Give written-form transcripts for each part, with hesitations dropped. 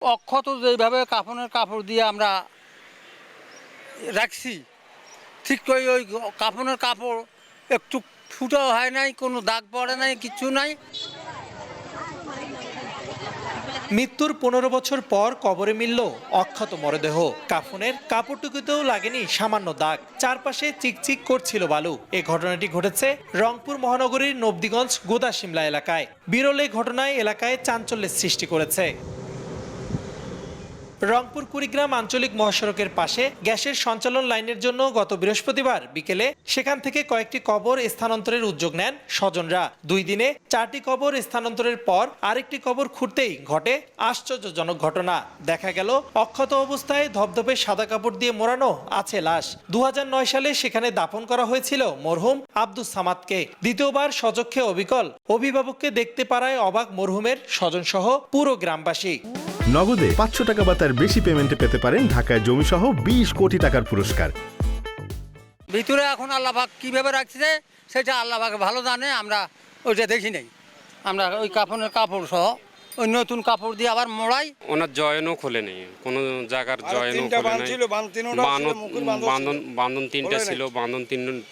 অক্ষত যেভাবে কাফনের কাপড় দিয়ে আমরা রাখছি, ঠিক করে ওই কাফনের কাপড় একটু ফুটাও হয় নাই, কোনো দাগ পড়ে নাই, কিচ্ছু নাই। মৃত্যুর ১৫ বছর পর কবরে মিলল অক্ষত মরদেহ। কাফনের কাপড়টুকুতেও লাগেনি সামান্য দাগ, চারপাশে চিকচিক করছিল বালু। এ ঘটনাটি ঘটেছে রংপুর মহানগরীর নবদিগঞ্জ গোদাশিমলা এলাকায়। বিরল এই ঘটনায় এলাকায় চাঞ্চল্যের সৃষ্টি করেছে। রংপুর কুড়িগ্রাম আঞ্চলিক মহাসড়কের পাশে গ্যাসের সঞ্চালন লাইনের জন্য গত বৃহস্পতিবার বিকেলে সেখান থেকে কয়েকটি কবর স্থানান্তরের উদ্যোগ নেন স্বজনরা। 2 দিনে 4টি কবর স্থানান্তরের পর আরেকটি কবর খুঁড়তেই ঘটে আশ্চর্যজনক ঘটনা। দেখা গেল অক্ষত অবস্থায় ধবধবে সাদা কাপড় দিয়ে মোড়ানো আছে লাশ। 2009 সালে সেখানে দাফন করা হয়েছিল মরহুম আব্দুস সামাদকে। দ্বিতীয়বার স্বচক্ষে অবিকল অভিভাবককে দেখতে পারায় অবাক মরহুমের স্বজনসহ পুরো গ্রামবাসী। নগদে 500 টাকা বা তার বেশি পেমেন্টে পেতে পারেন ঢাকায় জমিসহ 20 কোটি টাকার পুরস্কার। ভিতরে এখন আল্লাহবাক কীভাবে রাখছে সেটা আল্লাহবাক ভালো জানে, আমরা ওইটা দেখি নাই। আমরা ওই কাফনের কাপড় সহ ওই নতুন কাপড় দিয়ে আবার মোড়াই। ওনার জয়েনও খোলে নেই, কোনো জায়গার জয়েনও খোলে নাই। বান্ধন 3টা ছিল, বান্ধন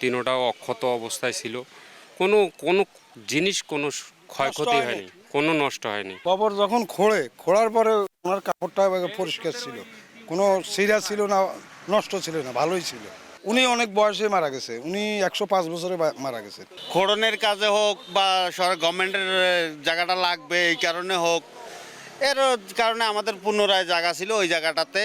তিনোটাও অক্ষত অবস্থায় ছিল। কোনো জিনিস কোনো ক্ষয়ক্ষতি হয়নি, কোনো নষ্ট হয়নি। কবর যখন খোঁড়ার পরে ওনার কাপড়টা পরিষ্কার ছিল, কোনো সিরা ছিল না, নষ্ট ছিল না, ভালোই ছিল। উনি অনেক বয়সে মারা গেছে, উনি 105 বছরে মারা গেছে। খোড়নের কাজে হোক বা গভর্নমেন্টের জায়গাটা লাগবে এই কারণে হোক, এর কারণে আমাদের পুনরায় জায়গা ছিল, ওই জায়গাটাতে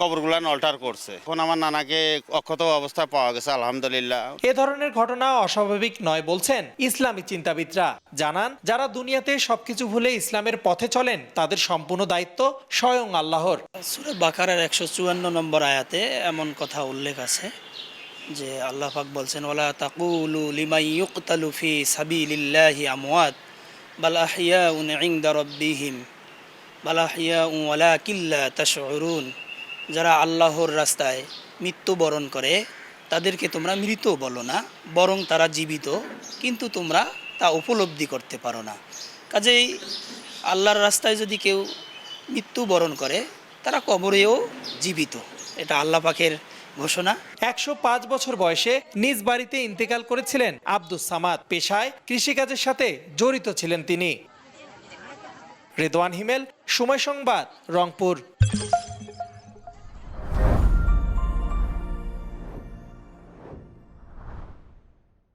কবরগুলান অল্টার করছে। এখন আমার নানাকে অক্ষত অবস্থায় পাওয়া গেছে, আলহামদুলিল্লাহ। এ ধরনের ঘটনা অস্বাভাবিক নয় বলছেন ইসলামী চিন্তাবিদরা। জানান, যারা দুনিয়াতে সবকিছু ভুলে ইসলামের পথে চলেন তাদের সম্পূর্ণ দায়িত্ব স্বয়ং আল্লাহর। সূরা বাকারার 154 নম্বর আয়াতে এমন কথা উল্লেখ আছে যে আল্লাহ পাক বলছেন, ওয়ালা তাকুলু লিমান ইউকতালু ফি সাবিলিল্লাহি আমওয়াত বাল আহইয়াউন ইনদা রাব্বিহিম বাল আহইয়াউ ওয়ালাকিন লা তাশউরুন। যারা আল্লাহর রাস্তায় মৃত্যুবরণ করে তাদেরকে তোমরা মৃত বলো না, বরং তারা জীবিত, কিন্তু তোমরা তা উপলব্ধি করতে পারো না। কাজেই আল্লাহর রাস্তায় যদি কেউ মৃত্যুবরণ করে তারা কবরেও জীবিত, এটা আল্লাহ পাকের ঘোষণা। 105 বছর বয়সে নিজ বাড়িতে ইন্তেকাল করেছিলেন আব্দুস সামাদ। পেশায় কৃষিকাজের সাথে জড়িত ছিলেন তিনি। রেদওয়ান হিমেল, সময় সংবাদ, রংপুর।